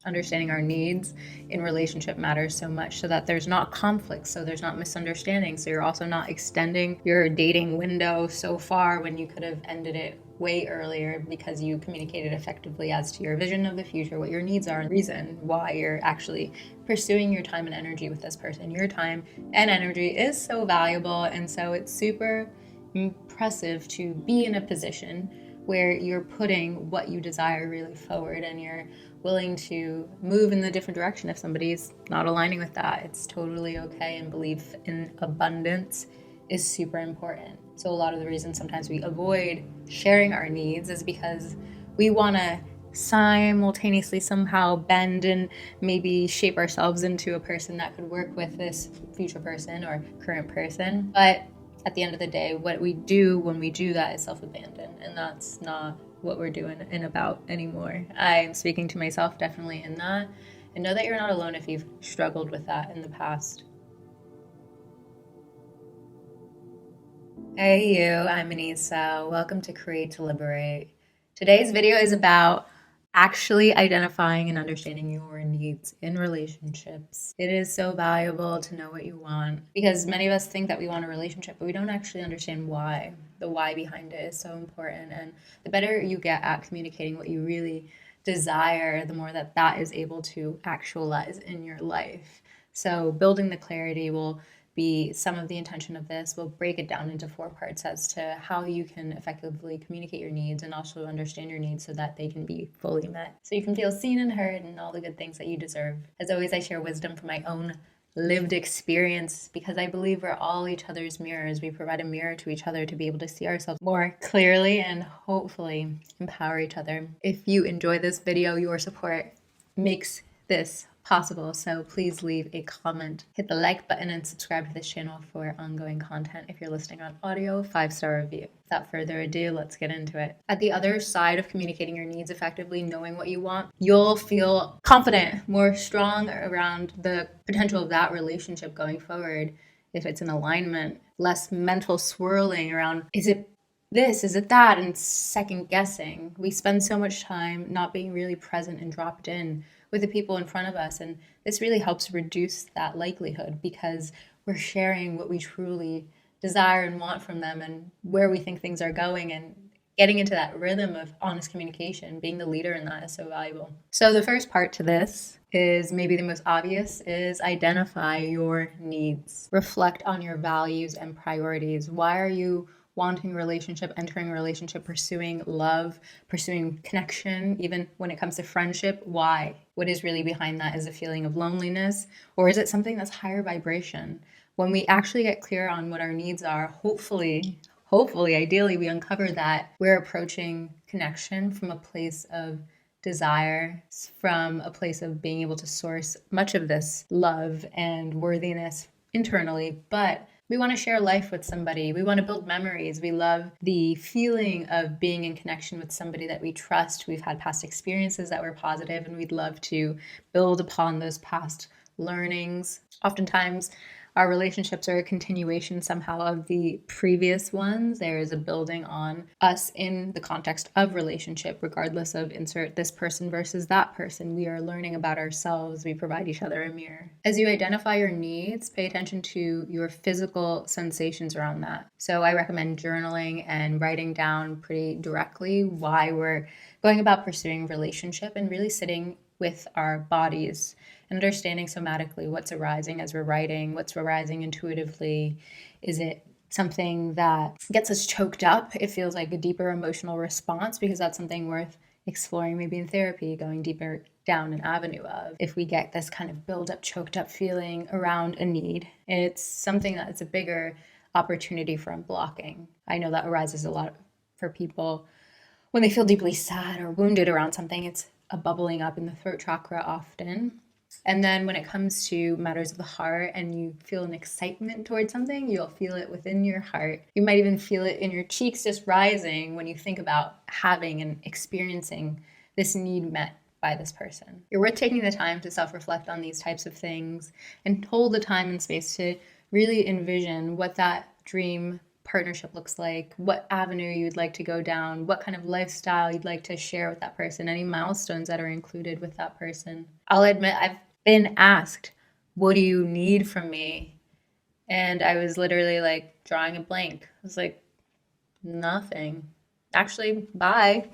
Understanding our needs in relationship matters so much so that there's not conflict, so there's not misunderstanding, so you're also not extending your dating window so far when you could have ended it way earlier because you communicated effectively as to your vision of the future, what your needs are, and the reason why you're actually pursuing your time and energy with this person. Your time and energy is so valuable, and so it's super impressive to be in a position where you're putting what you desire really forward and you're willing to move in the different direction if somebody's not aligning with that. It's totally okay, and belief in abundance is super important. So a lot of the reason sometimes we avoid sharing our needs is because we want to simultaneously somehow bend and maybe shape ourselves into a person that could work with this future person or current person. But at the end of the day, what we do when we do that is self-abandon, and that's not what we're doing and about anymore. I'm speaking to myself definitely in that, and know that you're not alone if you've struggled with that in the past. Hey you, I'm Anissa. Welcome to Create to Liberate. Today's video is about actually identifying and understanding your needs in relationships. It is so valuable to know what you want because many of us think that we want a relationship, but we don't actually understand why. The why behind it is so important, and the better you get at communicating what you really desire, the more that that is able to actualize in your life. So building the clarity will be some of the intention of this. We'll break it down into 4 parts as to how you can effectively communicate your needs and also understand your needs so that they can be fully met. So you can feel seen and heard and all the good things that you deserve. As always, I share wisdom from my own lived experience because I believe we're all each other's mirrors. We provide a mirror to each other to be able to see ourselves more clearly and hopefully empower each other. If you enjoy this video, your support makes this possible, so please leave a comment, hit the like button, and subscribe to this channel for ongoing content. If you're listening on audio, 5-star review. Without further ado, let's get into it. At the other side of communicating your needs effectively, knowing what you want, you'll feel confident, more strong around the potential of that relationship going forward if it's in alignment, less mental swirling around, is it this, is it that, and second guessing. We spend so much time not being really present and dropped in with the people in front of us, and this really helps reduce that likelihood because we're sharing what we truly desire and want from them and where we think things are going, and getting into that rhythm of honest communication, being the leader in that is so valuable. So the first part to this is maybe the most obvious, is identify your needs. Reflect on your values and priorities. Why are you wanting a relationship, entering a relationship, pursuing love, pursuing connection, even when it comes to friendship? Why? What is really behind that? Is a feeling of loneliness, or is it something that's higher vibration? When we actually get clear on what our needs are, hopefully, ideally, we uncover that we're approaching connection from a place of desire, from a place of being able to source much of this love and worthiness internally, but we want to share life with somebody. We want to build memories. We love the feeling of being in connection with somebody that we trust. We've had past experiences that were positive, and we'd love to build upon those past learnings. Oftentimes, our relationships are a continuation somehow of the previous ones. There is a building on us in the context of relationship, regardless of insert this person versus that person. We are learning about ourselves. We provide each other a mirror. As you identify your needs, pay attention to your physical sensations around that. So I recommend journaling and writing down pretty directly why we're going about pursuing relationship, and really sitting with our bodies, understanding somatically what's arising as we're writing, what's arising intuitively. Is it something that gets us choked up? It feels like a deeper emotional response because that's something worth exploring, maybe in therapy, going deeper down an avenue of. If we get this kind of build up, choked up feeling around a need, it's something that it's a bigger opportunity for unblocking. I know that arises a lot for people when they feel deeply sad or wounded around something. It's a bubbling up in the throat chakra often. And then when it comes to matters of the heart and you feel an excitement towards something, you'll feel it within your heart. You might even feel it in your cheeks just rising when you think about having and experiencing this need met by this person. You're worth taking the time to self-reflect on these types of things and hold the time and space to really envision what that dream partnership looks like, what avenue you'd like to go down, what kind of lifestyle you'd like to share with that person, any milestones that are included with that person. I'll admit I've been asked, what do you need from me? And I was literally like drawing a blank. I was like, nothing. Actually, bye.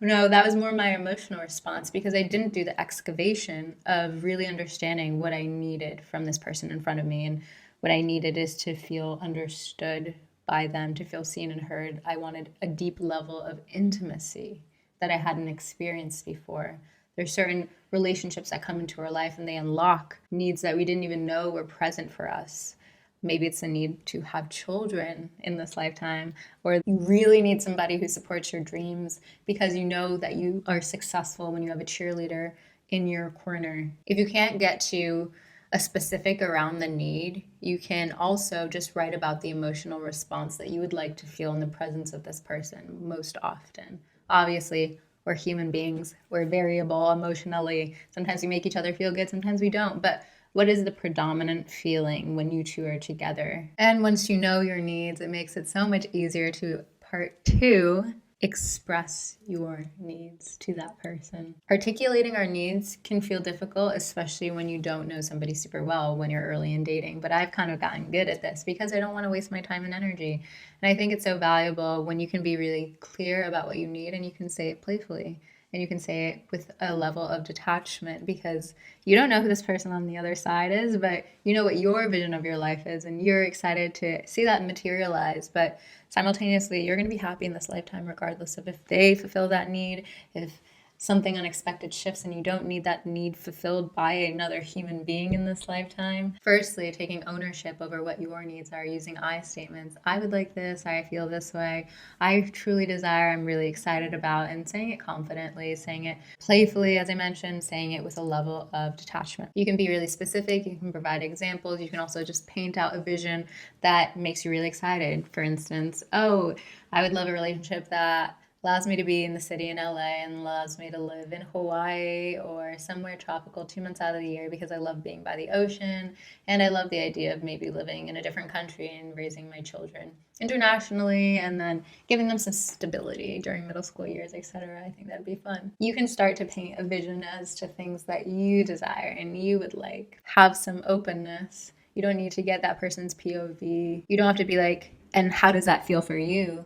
No, that was more my emotional response because I didn't do the excavation of really understanding what I needed from this person in front of me. And what I needed is to feel understood by them, to feel seen and heard. I wanted a deep level of intimacy that I hadn't experienced before. There's certain relationships that come into our life and they unlock needs that we didn't even know were present for us. Maybe it's a need to have children in this lifetime, or you really need somebody who supports your dreams because you know that you are successful when you have a cheerleader in your corner. If you can't get to a specific around the need, you can also just write about the emotional response that you would like to feel in the presence of this person most often. Obviously, we're human beings. We're variable emotionally. Sometimes we make each other feel good, sometimes we don't. But what is the predominant feeling when you two are together? And once you know your needs, it makes it so much easier to, part two, express your needs to that person. Articulating our needs can feel difficult, especially when you don't know somebody super well when you're early in dating. But I've kind of gotten good at this because I don't want to waste my time and energy. And I think it's so valuable when you can be really clear about what you need and you can say it playfully. And you can say it with a level of detachment because you don't know who this person on the other side is, but you know what your vision of your life is and you're excited to see that materialize. But simultaneously, you're going to be happy in this lifetime regardless of if they fulfill that need, if something unexpected shifts and you don't need that need fulfilled by another human being in this lifetime. Firstly, taking ownership over what your needs are, using I statements. I would like this, I feel this way, I truly desire, I'm really excited about, and saying it confidently, saying it playfully, as I mentioned, saying it with a level of detachment. You can be really specific, you can provide examples, you can also just paint out a vision that makes you really excited. For instance, oh, I would love a relationship that allows me to be in the city in LA and allows me to live in Hawaii or somewhere tropical 2 months out of the year because I love being by the ocean and I love the idea of maybe living in a different country and raising my children internationally and then giving them some stability during middle school years, etc. I think that'd be fun. You can start to paint a vision as to things that you desire and you would like. Have some openness. You don't need to get that person's POV. You don't have to be like, and how does that feel for you?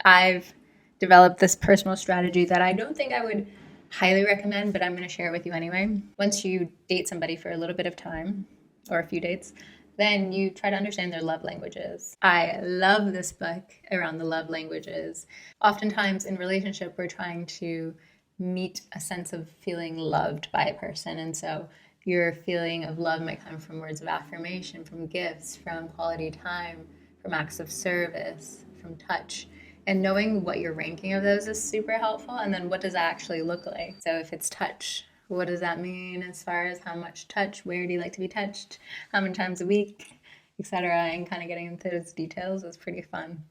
I've developed this personal strategy that I don't think I would highly recommend, but I'm going to share it with you anyway. Once you date somebody for a little bit of time or a few dates, then you try to understand their love languages. I love this book around the love languages. Oftentimes in relationship, we're trying to meet a sense of feeling loved by a person. And so your feeling of love might come from words of affirmation, from gifts, from quality time, from acts of service, from touch. And knowing what your ranking of those is super helpful. And then what does that actually look like? So if it's touch, what does that mean as far as how much touch? Where do you like to be touched? How many times a week? Etc. And kind of getting into those details is pretty fun.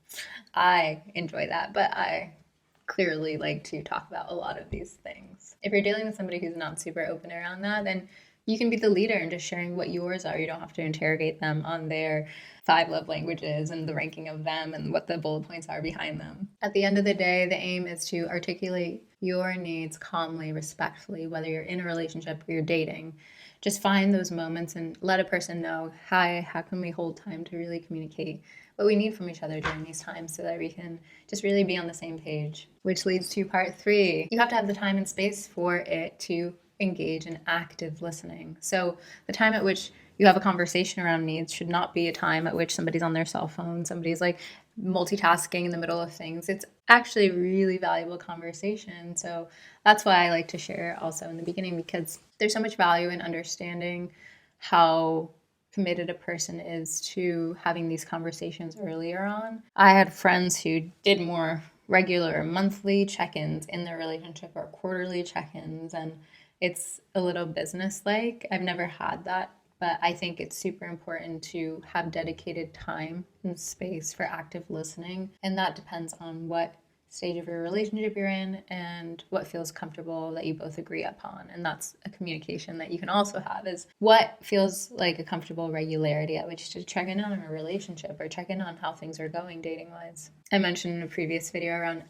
I enjoy that, but I clearly like to talk about a lot of these things. If you're dealing with somebody who's not super open around that, then you can be the leader and just sharing what yours are. You don't have to interrogate them on their 5 love languages and the ranking of them and what the bullet points are behind them. At the end of the day, the aim is to articulate your needs calmly, respectfully, whether you're in a relationship or you're dating. Just find those moments and let a person know, hi, how can we hold time to really communicate what we need from each other during these times so that we can just really be on the same page. Which leads to part 3. You have to have the time and space for it to engage in active listening. So the time at which you have a conversation around needs should not be a time at which somebody's on their cell phone, somebody's like multitasking in the middle of things. It's actually a really valuable conversation. So that's why I like to share also in the beginning, because there's so much value in understanding how committed a person is to having these conversations earlier on. I had friends who did more regular monthly check-ins in their relationship or quarterly check-ins, and it's a little business-like. I've never had that, but I think it's super important to have dedicated time and space for active listening, and that depends on what stage of your relationship you're in, and what feels comfortable that you both agree upon. And that's a communication that you can also have, is what feels like a comfortable regularity at which to check in on a relationship or check in on how things are going dating wise. I mentioned in a previous video around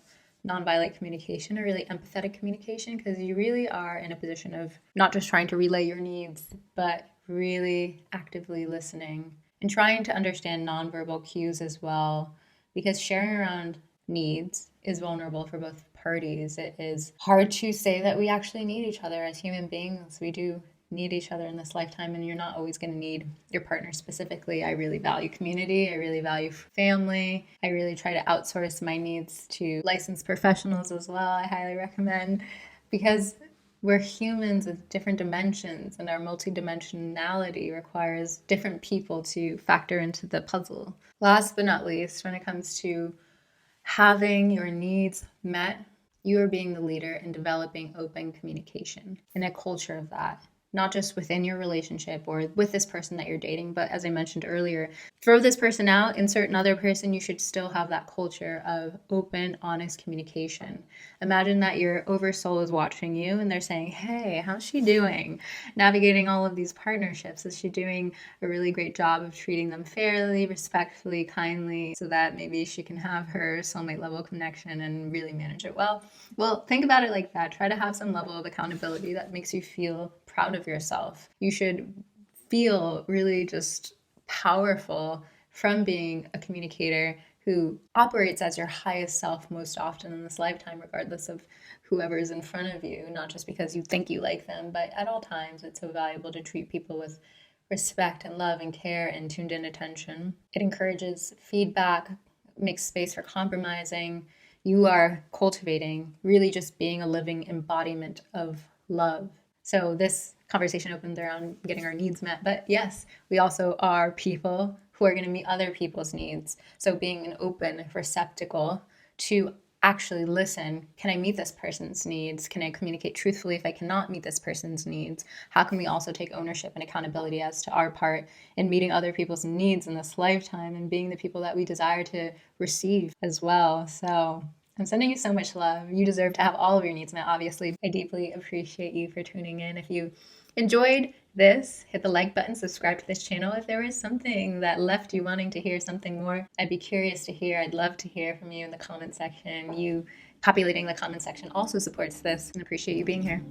nonviolent communication, or really empathetic communication, because you really are in a position of not just trying to relay your needs, but really actively listening and trying to understand nonverbal cues as well, because sharing around needs is vulnerable for both parties. It is hard to say that we actually need each other as human beings. We do need each other in this lifetime, and you're not always going to need your partner specifically. I really value community. I really value family. I really try to outsource my needs to licensed professionals as well. I highly recommend, because we're humans with different dimensions, and our multidimensionality requires different people to factor into the puzzle. Last but not least, when it comes to having your needs met, you are being the leader in developing open communication in a culture of that, not just within your relationship or with this person that you're dating, but as I mentioned earlier, throw this person out, insert another person. You should still have that culture of open, honest communication. Imagine that your oversoul is watching you and they're saying, hey, how's she doing? Navigating all of these partnerships. Is she doing a really great job of treating them fairly, respectfully, kindly, so that maybe she can have her soulmate level connection and really manage it well? Well, think about it like that. Try to have some level of accountability that makes you feel proud of yourself. You should feel really just powerful from being a communicator who operates as your highest self most often in this lifetime, regardless of whoever is in front of you, not just because you think you like them, but at all times it's so valuable to treat people with respect and love and care and tuned in attention. It encourages feedback, makes space for compromising. You are cultivating really just being a living embodiment of love. So this conversation opened around getting our needs met, but yes, we also are people who are going to meet other people's needs. So being an open receptacle to actually listen. Can I meet this person's needs? Can I communicate truthfully if I cannot meet this person's needs? How can we also take ownership and accountability as to our part in meeting other people's needs in this lifetime and being the people that we desire to receive as well? So I'm sending you so much love. You deserve to have all of your needs met, obviously. I deeply appreciate you for tuning in. If you enjoyed this, hit the like button, subscribe to this channel. If there was something that left you wanting to hear something more, I'd be curious to hear. I'd love to hear from you in the comment section. You populating the comment section also supports this, and appreciate you being here.